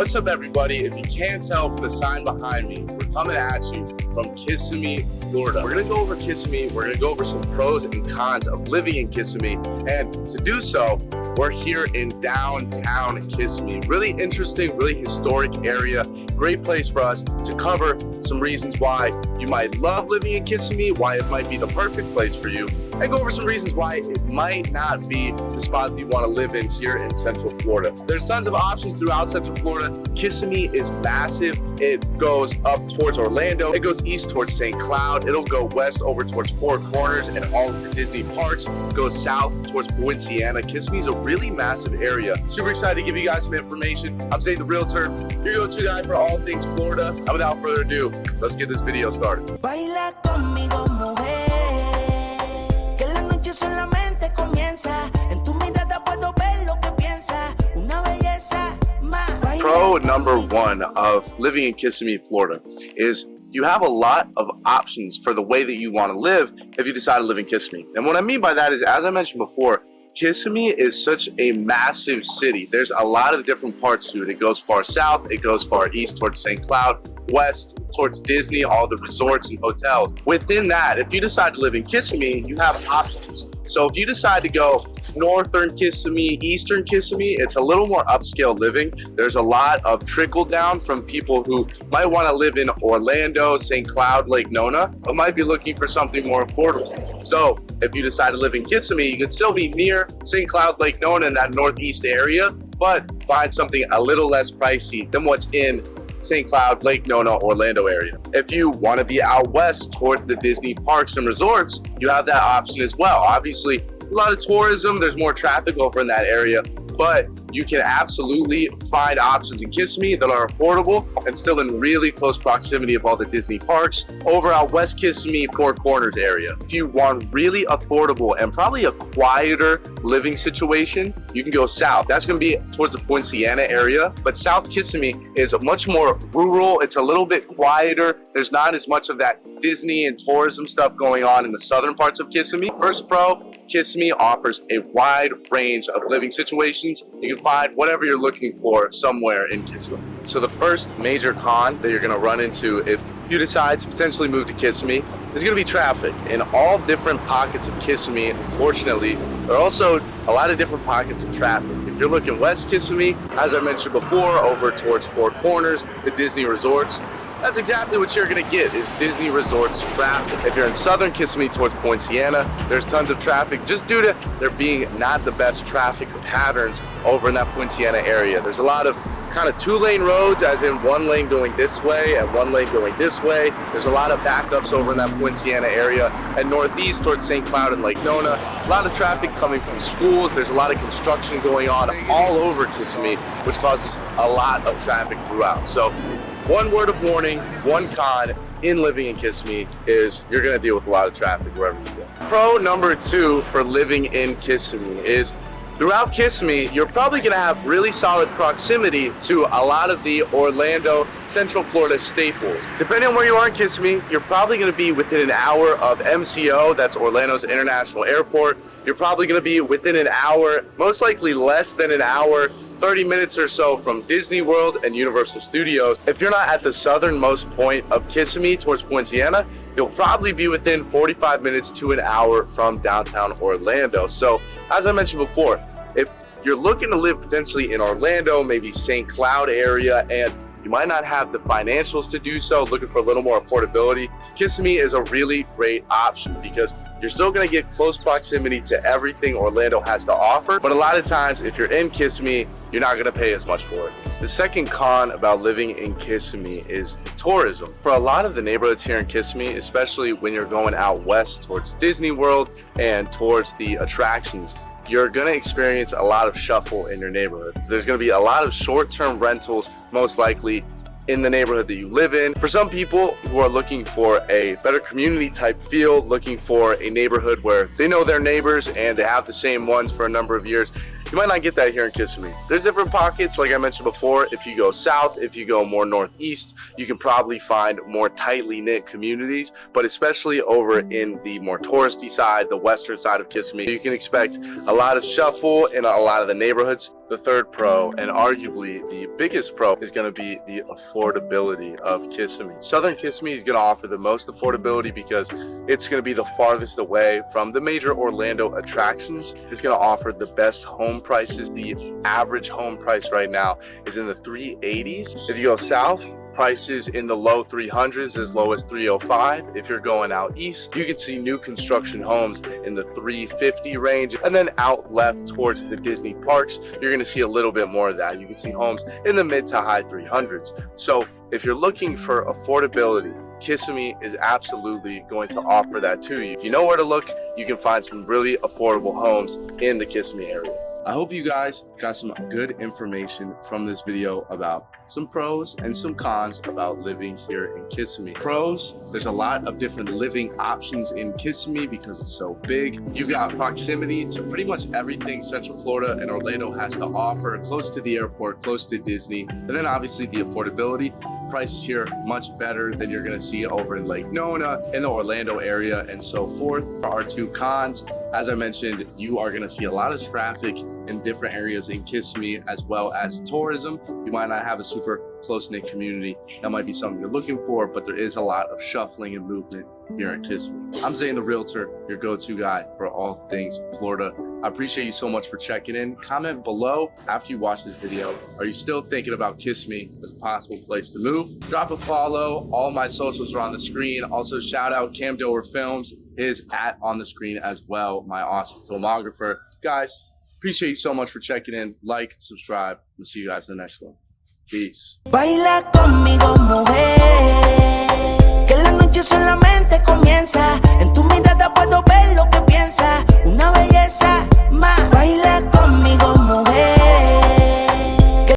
What's up, everybody? If you can't tell from the sign behind me, we're coming at you from Kissimmee, Florida. We're gonna go over Kissimmee. We're gonna go over some pros and cons of living in Kissimmee. And to do so, we're here in downtown Kissimmee. Really interesting, really historic area. Great place for us to cover some reasons why you might love living in Kissimmee, why it might be the perfect place for you, and go over some reasons why it might not be the spot that you want to live in here in Central Florida. There's tons of options throughout Central Florida. Kissimmee is massive. It goes up towards Orlando. It goes east towards St. Cloud. It'll go west over towards Four Corners and all of the Disney parks. It goes south towards Poinciana. Kissimmee is a really massive area. Super excited to give you guys some information. I'm Zane the Realtor, your go-to guy for all things Florida. And without further ado, let's get this video started. Baila conmigo, mujer, que la noche solamente comienza. En tu mirada puedo ver lo que piensas. Una belleza más. Pro number one of living in Kissimmee, Florida is you have a lot of options for the way that you want to live if you decide to live in Kissimmee. And what I mean by that is, as I mentioned before, Kissimmee is such a massive city. There's a lot of different parts to it. It goes far south, it goes far east towards St. Cloud, west towards Disney, all the resorts and hotels. Within that, if you decide to live in Kissimmee, you have options. So if you decide to go northern Kissimmee, eastern Kissimmee, it's a little more upscale living. There's a lot of trickle down from people who might want to live in Orlando, St. Cloud, Lake Nona, but might be looking for something more affordable. So if you decide to live in Kissimmee, you can still be near St. Cloud, Lake Nona in that northeast area, but find something a little less pricey than what's in St. Cloud, Lake Nona, Orlando area. If you want to be out west towards the Disney parks and resorts, you have that option as well. Obviously, a lot of tourism, there's more traffic over in that area, but you can absolutely find options in Kissimmee that are affordable and still in really close proximity of all the Disney parks over out West Kissimmee, Four Corners area. If you want really affordable and probably a quieter living situation, you can go south. That's going to be towards the Poinciana area, but South Kissimmee is much more rural. It's a little bit quieter. There's not as much of that Disney and tourism stuff going on in the southern parts of Kissimmee. First pro, Kissimmee offers a wide range of living situations. You can find whatever you're looking for somewhere in Kissimmee. So the first major con that you're going to run into if you decide to potentially move to Kissimmee is going to be traffic. In all different pockets of Kissimmee, unfortunately, there are also a lot of different pockets of traffic. If you're looking west Kissimmee, as I mentioned before, over towards Four Corners, the Disney resorts, that's exactly what you're gonna get is Disney resorts traffic. If you're in southern Kissimmee towards Poinciana, there's tons of traffic just due to there being not the best traffic patterns over in that Poinciana area. There's a lot of kind of two-lane roads, as in one lane going this way and one lane going this way. There's a lot of backups over in that Poinciana area. And northeast towards St. Cloud and Lake Nona, a lot of traffic coming from schools. There's a lot of construction going on all over Kissimmee, which causes a lot of traffic throughout. So one word of warning, one con in living in Kissimmee is you're gonna deal with a lot of traffic wherever you go. Pro number two for living in Kissimmee is throughout Kissimmee, you're probably gonna have really solid proximity to a lot of the Orlando, Central Florida staples. Depending on where you are in Kissimmee, you're probably gonna be within an hour of MCO, that's Orlando's International Airport. You're probably gonna be within an hour, most likely less than an hour, 30 minutes or so from Disney World and Universal Studios. If you're not at the southernmost point of Kissimmee towards Poinciana, you'll probably be within 45 minutes to an hour from downtown Orlando. So as I mentioned before, if you're looking to live potentially in Orlando, maybe St. Cloud area, and you might not have the financials to do so, looking for a little more affordability, Kissimmee is a really great option because you're still going to get close proximity to everything Orlando has to offer. But a lot of times, if you're in Kissimmee, you're not going to pay as much for it. The second con about living in Kissimmee is tourism. For a lot of the neighborhoods here in Kissimmee, especially when you're going out west towards Disney World and towards the attractions, you're gonna experience a lot of shuffle in your neighborhood. So there's gonna be a lot of short-term rentals, most likely in the neighborhood that you live in. For some people who are looking for a better community type feel, looking for a neighborhood where they know their neighbors and they have the same ones for a number of years, you might not get that here in Kissimmee. There's different pockets, like I mentioned before. If you go south, if you go more northeast, you can probably find more tightly knit communities, but especially over in the more touristy side, the western side of Kissimmee, you can expect a lot of shuffle in a lot of the neighborhoods. The third pro, and arguably the biggest pro, is going to be the affordability of Kissimmee. Southern Kissimmee is going to offer the most affordability because it's going to be the farthest away from the major Orlando attractions. It's going to offer the best home prices. The average home price right now is in the 380s. If you go south, prices in the low 300s, as low as 305. If you're going out east, you can see new construction homes in the 350 range. And then out left towards the Disney parks, you're going to see a little bit more of that. You can see homes in the mid to high 300s. So if you're looking for affordability, Kissimmee is absolutely going to offer that to you. If you know where to look, you can find some really affordable homes in the Kissimmee area. I hope you guys got some good information from this video about some pros and some cons about living here in Kissimmee. Pros, there's a lot of different living options in Kissimmee because it's so big. You've got proximity to pretty much everything Central Florida and Orlando has to offer, close to the airport, close to Disney, and then obviously the affordability. Prices here much better than you're gonna see over in Lake Nona, in the Orlando area, and so forth. Our two cons, as I mentioned, you are gonna see a lot of traffic in different areas in Kissimmee, as well as tourism. You might not have a super close-knit community. That might be something you're looking for, but there is a lot of shuffling and movement here in Kissimmee. I'm Zane the Realtor, your go-to guy for all things Florida. I appreciate you so much for checking in. Comment below after you watch this video. Are you still thinking about Kissimmee as a possible place to move? Drop a follow. All my socials are on the screen. Also, shout out Cam Doer Films. His @ on the screen as well. My awesome filmographer. Guys, appreciate you so much for checking in. Like, subscribe. We'll see you guys in the next one. Peace. Baila conmigo, mujer, que la noche solamente comienza. En tu mirada puedo ver